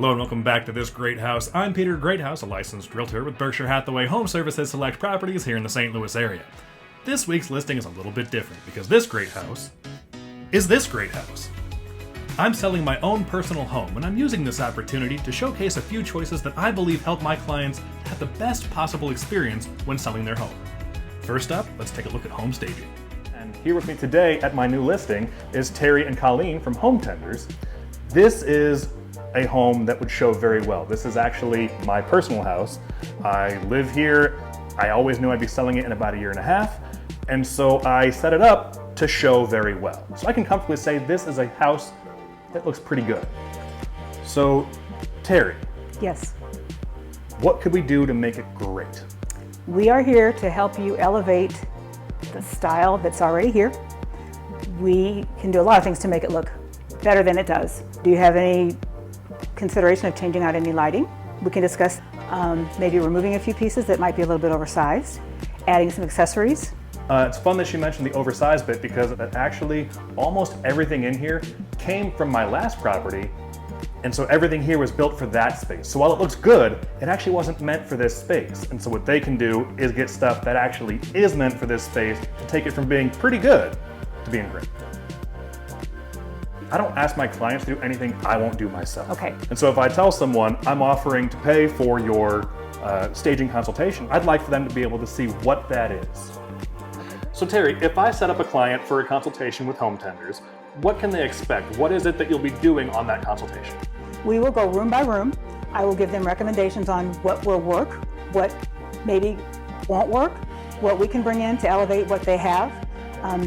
Hello and welcome back to This Great House. I'm Peter Greathouse, a licensed realtor with Berkshire Hathaway Home Services Select Properties here in the St. Louis area. This week's listing is a little bit different because this great house is this great house. I'm selling my own personal home and I'm using this opportunity to showcase a few choices that I believe help my clients have the best possible experience when selling their home. First up, let's take a look at home staging. And here with me today at my new listing is Terry and Colleen from Hometenders. This is a home that would show very well. This is actually my personal house. I live here. I always knew I'd be selling it in about a year and a half. And so I set it up to show very well. So I can comfortably say this is a house that looks pretty good. So Terry. Yes. What could we do to make it great? We are here to help you elevate the style that's already here. We can do a lot of things to make it look better than it does. Do you have any consideration of changing out any lighting? We can discuss maybe removing a few pieces that might be a little bit oversized, adding some accessories. It's fun that you mentioned the oversized bit because actually almost everything in here came from my last property, and so everything here was built for that space. So while it looks good, it actually wasn't meant for this space. And so what they can do is get stuff that actually is meant for this space to take it from being pretty good to being great. I don't ask my clients to do anything I won't do myself. Okay. And so if I tell someone I'm offering to pay for your staging consultation, I'd like for them to be able to see what that is. So Terry, if I set up a client for a consultation with Hometenders, what can they expect? What is it that you'll be doing on that consultation? We will go room by room. I will give them recommendations on what will work, what maybe won't work, what we can bring in to elevate what they have.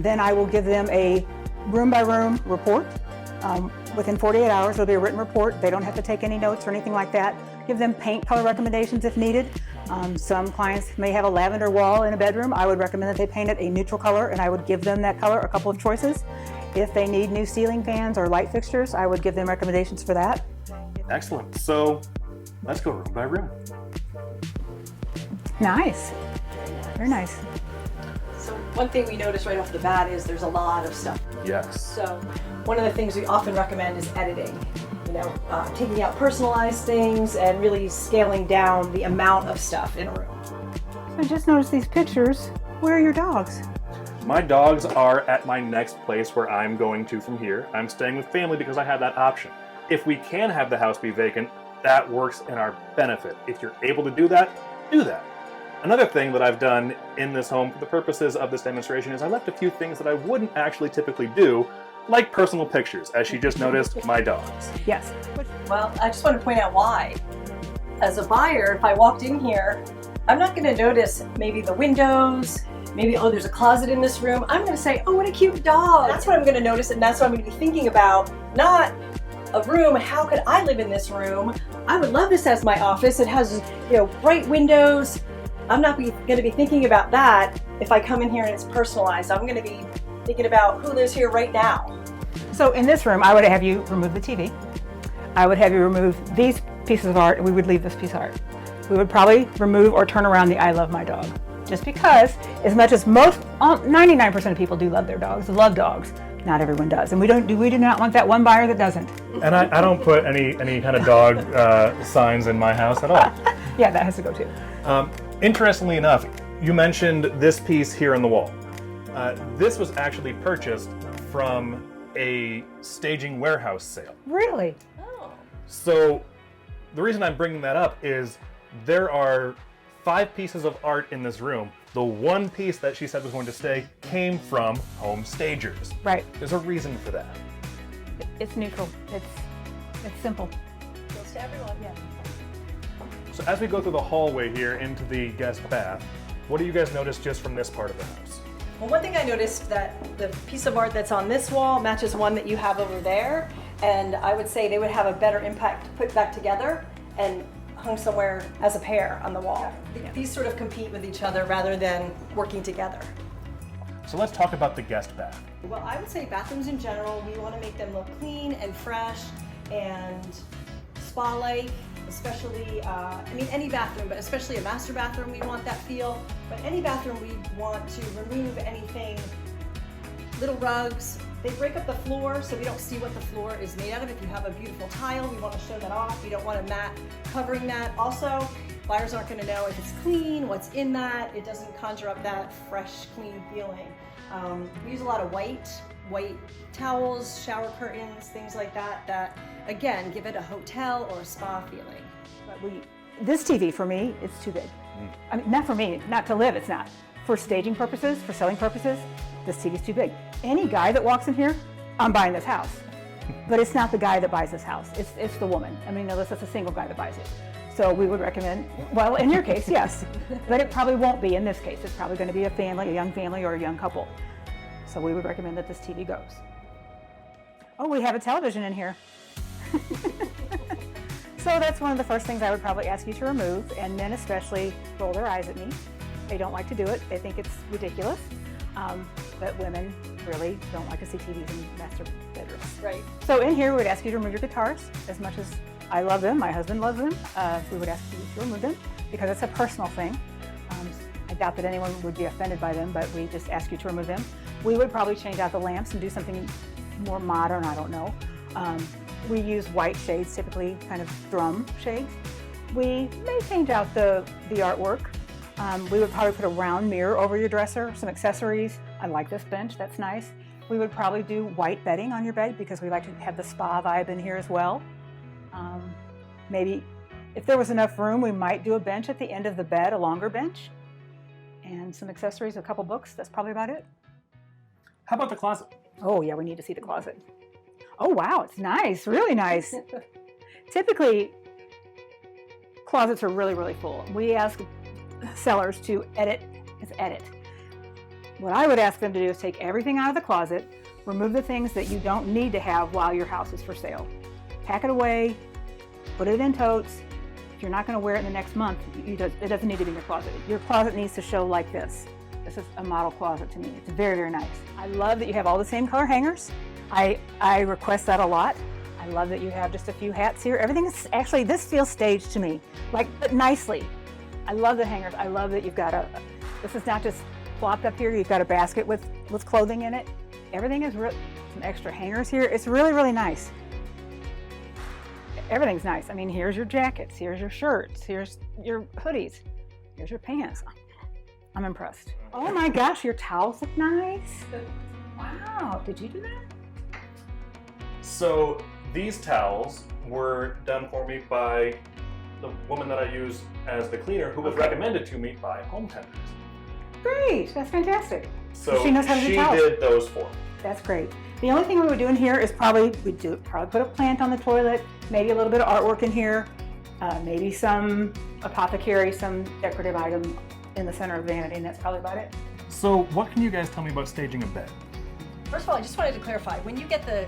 Then I will give them a room by room report. Within 48 hours, there'll be a written report. They don't have to take any notes or anything like that. Give them paint color recommendations if needed. Some clients may have a lavender wall in a bedroom. I would recommend that they paint it a neutral color, and I would give them that color, a couple of choices. If they need new ceiling fans or light fixtures, I would give them recommendations for that. Excellent. So let's go room by room. Nice. Very nice. So one thing we notice right off the bat is there's a lot of stuff. Yes. So one of the things we often recommend is editing. Taking out personalized things and really scaling down the amount of stuff in a room. I just noticed these pictures. Where are your dogs? My dogs are at my next place where I'm going to from here. I'm staying with family because I have that option. If we can have the house be vacant, that works in our benefit. If you're able to do that, do that. Another thing that I've done in this home for the purposes of this demonstration is I left a few things that I wouldn't actually typically do, like personal pictures, as she just noticed, my dogs. Yes. Well, I just want to point out why. As a buyer, if I walked in here, I'm not going to notice maybe the windows, maybe, oh, there's a closet in this room. I'm going to say, oh, what a cute dog. That's what I'm going to notice, and that's what I'm going to be thinking about, not a room. How could I live in this room? I would love this as my office. It has, bright windows. I'm not going to be thinking about that if I come in here and it's personalized. I'm going to be thinking about who lives here right now. So in this room, I would have you remove the TV. I would have you remove these pieces of art, and we would leave this piece of art. We would probably remove or turn around the I love my dog. Just because, as much as 99% of people do love their dogs, love dogs, not everyone does. And we do not want that one buyer that doesn't. And I don't put any kind of dog signs in my house at all. Yeah, that has to go too. Interestingly enough, you mentioned this piece here on the wall. This was actually purchased from a staging warehouse sale. Really? Oh. So the reason I'm bringing that up is there are 5 pieces of art in this room. The one piece that she said was going to stay came from Home Stagers. Right. There's a reason for that. It's neutral. It's simple. Goes to everyone. Yeah. So as we go through the hallway here into the guest bath, what do you guys notice just from this part of the house? Well, one thing I noticed that the piece of art that's on this wall matches one that you have over there, and I would say they would have a better impact put back together and hung somewhere as a pair on the wall. Yeah. These sort of compete with each other rather than working together. So let's talk about the guest bath. Well, I would say bathrooms in general, we want to make them look clean and fresh and spa-like, especially, any bathroom, but especially a master bathroom, we want that feel. But any bathroom, we want to remove anything, little rugs, They break up the floor so we don't see what the floor is made out of. If you have a beautiful tile, we want to show that off. We don't want a mat covering that. Also, buyers aren't going to know if it's clean, what's in that. It doesn't conjure up that fresh, clean feeling. We use a lot of white towels, shower curtains, things like that, that again, give it a hotel or a spa feeling. But this TV for me, it's too big. I mean, not for me, not to live, it's not. For staging purposes, for selling purposes, this TV's too big. Any guy that walks in here, I'm buying this house. But it's not the guy that buys this house, it's the woman. I mean, unless it's a single guy that buys it. So we would recommend, well, in your case, yes, but it probably won't be in this case. It's probably going to be a family, a young family, or a young couple. So we would recommend that this TV goes. Oh, we have a television in here. So that's one of the first things I would probably ask you to remove, and men especially roll their eyes at me. They don't like to do it. They think it's ridiculous. But women really don't like to see TVs in master bedrooms. Right. So in here, we would ask you to remove your guitars. As much as I love them, my husband loves them, we would ask you to remove them because it's a personal thing. I doubt that anyone would be offended by them, but we just ask you to remove them. We would probably change out the lamps and do something more modern, I don't know. We use white shades, typically kind of drum shades. We may change out the artwork. We would probably put a round mirror over your dresser, some accessories. I like this bench, that's nice. We would probably do white bedding on your bed because we like to have the spa vibe in here as well. Maybe if there was enough room, we might do a bench at the end of the bed, a longer bench, and some accessories, a couple books. That's probably about it. How about the closet? Oh yeah, we need to see the closet. Oh wow, it's nice, really nice. Typically, closets are really, really full. We ask sellers to edit. What I would ask them to do is take everything out of the closet, remove the things that you don't need to have while your house is for sale. Pack it away, put it in totes. If you're not going to wear it in the next month, it doesn't need to be in your closet. Your closet needs to show like this. This is a model closet to me. It's very, very nice. I love that you have all the same color hangers. I request that a lot. I love that you have just a few hats here. Everything is actually, this feels staged to me, but nicely. I love the hangers. I love that you've got this is not just flopped up here. You've got a basket with clothing in it. Everything is some extra hangers here. It's really, really nice. Everything's nice. I mean, here's your jackets, here's your shirts, here's your hoodies, here's your pants. I'm impressed. Oh my gosh, your towels look nice. Wow, did you do that? So these towels were done for me by the woman that I use as the cleaner, who was recommended to me by Hometenders. Great, that's fantastic. So she knows how to do towels. did those for me. That's great. The only thing we would do in here is probably put a plant on the toilet, maybe a little bit of artwork in here, maybe some apothecary, some decorative item in the center of the vanity, and that's probably about it. So what can you guys tell me about staging a bed? First of all, I just wanted to clarify, when you get the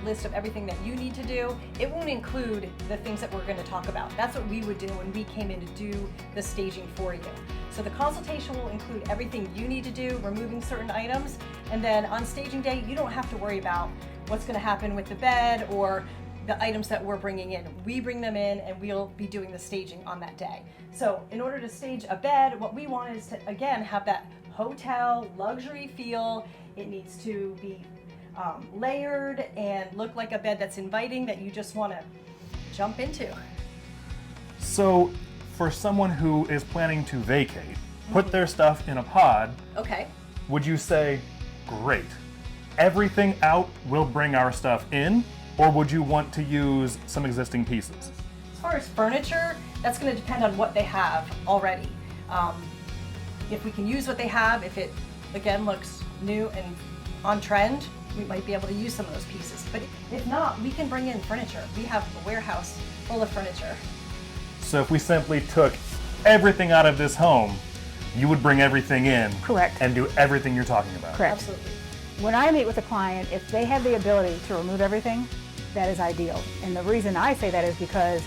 list of everything that you need to do, it won't include the things that we're going to talk about. That's what we would do when we came in to do the staging for you. So the consultation will include everything you need to do, removing certain items, and then on staging day, you don't have to worry about what's going to happen with the bed or the items that we're bringing in. We bring them in and we'll be doing the staging on that day. So in order to stage a bed, what we want is to, again, have that hotel luxury feel. It needs to be layered and look like a bed that's inviting, that you just want to jump into. So for someone who is planning to vacate, put their stuff in a pod, Okay. would you say, great, everything out, we'll bring our stuff in, or would you want to use some existing pieces? As far as furniture, that's going to depend on what they have already. If we can use what they have, if it again looks new and on trend, we might be able to use some of those pieces. But if not, we can bring in furniture. We have a warehouse full of furniture. So if we simply took everything out of this home, you would bring everything in. Correct. And do everything you're talking about. Correct. Absolutely. When I meet with a client, if they have the ability to remove everything, that is ideal. And the reason I say that is because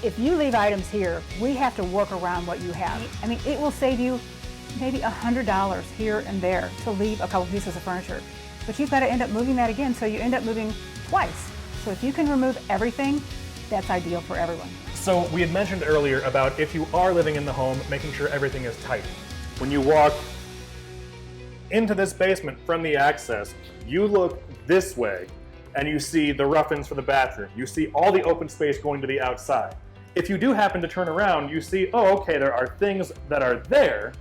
if you leave items here, we have to work around what you have. I mean, it will save you maybe $100 here and there to leave a couple pieces of furniture. But you've got to end up moving that again, so you end up moving twice. So if you can remove everything, that's ideal for everyone. So we had mentioned earlier about if you are living in the home, making sure everything is tidy. When you walk into this basement from the access, you look this way and you see the rough-ins for the bathroom. You see all the open space going to the outside. If you do happen to turn around, you see, oh, okay, there are things that are there,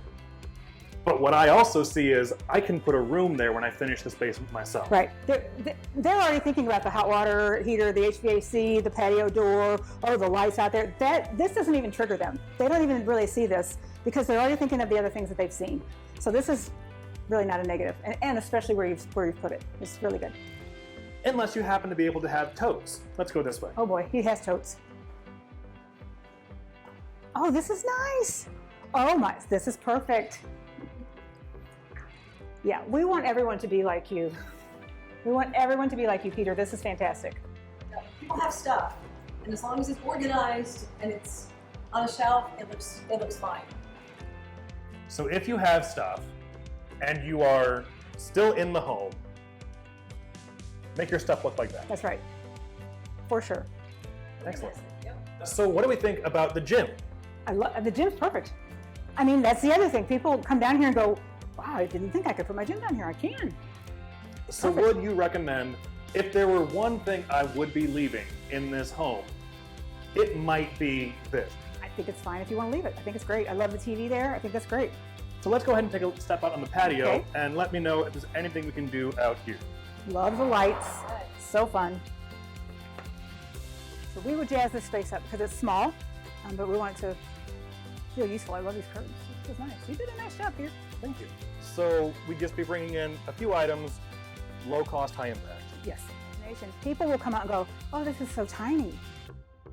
but what I also see is I can put a room there when I finish this basement myself. Right. They're already thinking about the hot water heater, the HVAC, the patio door, or the lights out there. This doesn't even trigger them. They don't even really see this because they're already thinking of the other things that they've seen. So this is really not a negative, and especially where you've put it. It's really good. Unless you happen to be able to have totes. Let's go this way. Oh boy, he has totes. Oh, this is nice. Oh my, this is perfect. Yeah, we want everyone to be like you. We want everyone to be like you, Peter. This is fantastic. People have stuff, and as long as it's organized and it's on a shelf, it looks fine. So if you have stuff and you are still in the home, make your stuff look like that. That's right, for sure. Excellent. Yep. So what do we think about the gym? The gym's perfect. I mean, that's the other thing. People come down here and go, wow, I didn't think I could put my gym down here. I can. So would you recommend, if there were one thing I would be leaving in this home, it might be this? I think it's fine if you want to leave it. I think it's great. I love the TV there. I think that's great. So let's go ahead and take a step out on the patio Okay. and let me know if there's anything we can do out here. Love the lights. So fun. So we would jazz this space up because it's small, but we want it to feel useful. I love these curtains. This is nice. You did a nice job here. Thank you. So we'd just be bringing in a few items, low cost, high impact. Yes. People will come out and go, oh, this is so tiny.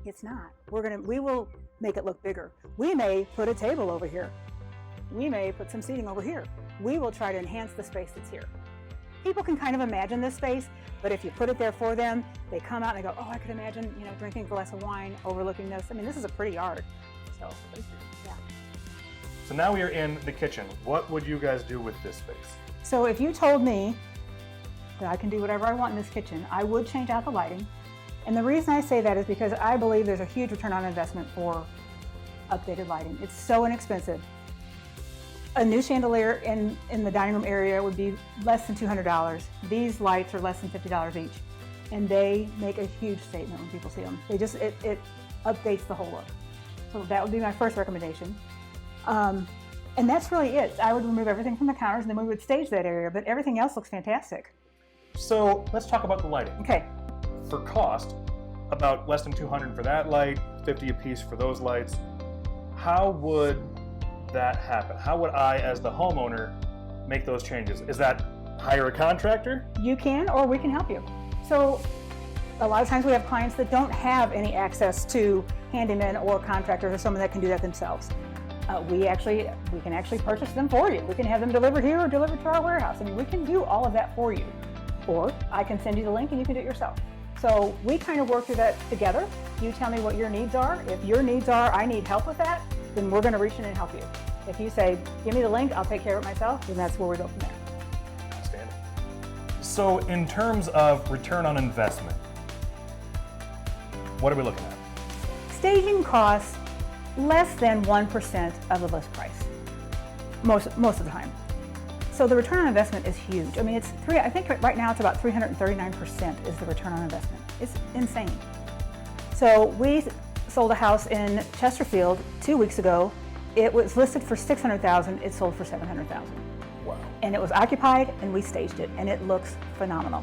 It's not. We will make it look bigger. We may put a table over here. We may put some seating over here. We will try to enhance the space that's here. People can kind of imagine this space, but if you put it there for them, they come out and they go, oh, I could imagine, drinking a glass of wine, overlooking this. I mean, this is a pretty yard. So, yeah. So now we are in the kitchen. What would you guys do with this space? So if you told me that I can do whatever I want in this kitchen, I would change out the lighting. And the reason I say that is because I believe there's a huge return on investment for updated lighting. It's so inexpensive. A new chandelier in the dining room area would be less than $200. These lights are less than $50 each. And they make a huge statement when people see them. It updates the whole look. So that would be my first recommendation. And that's really it. I would remove everything from the counters and then we would stage that area, but everything else looks fantastic. So let's talk about the lighting. Okay. For cost, about less than $200 for that light, $50 a piece for those lights. How would that happen? How would I, as the homeowner, make those changes? Is that hire a contractor? You can, or we can help you. So a lot of times we have clients that don't have any access to handymen or contractors or someone that can do that themselves. We can actually purchase them for you. We can have them delivered here or delivered to our warehouse. I mean, we can do all of that for you. Or I can send you the link and you can do it yourself. So we kind of work through that together. You tell me what your needs are. If your needs are, I need help with that, then we're going to reach in and help you. If you say, give me the link, I'll take care of it myself, then that's where we go from there. Outstanding. So in terms of return on investment, what are we looking at? Staging costs less than 1% of the list price, most of the time. So the return on investment is huge. I mean, I think right now it's about 339% is the return on investment. It's insane. So we sold a house in Chesterfield 2 weeks ago. It was listed for $600,000. It sold for $700,000. Wow. And it was occupied, and we staged it, and it looks phenomenal.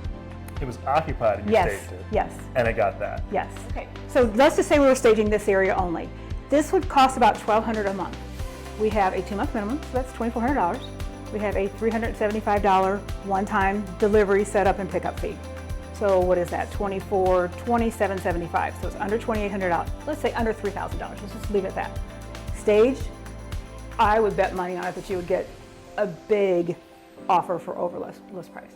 It was occupied and you Yes. staged it. Yes. And it got that. Yes. Okay. So let's just say we were staging this area only. This would cost about $1,200 a month. We have a 2-month minimum, so that's $2,400. We have a $375 one-time delivery setup and pickup fee. So what is that? $2,775. So it's under $2,800. Let's say under $3,000. Let's just leave it at that. Staged, I would bet money on it that you would get a big offer for over list price.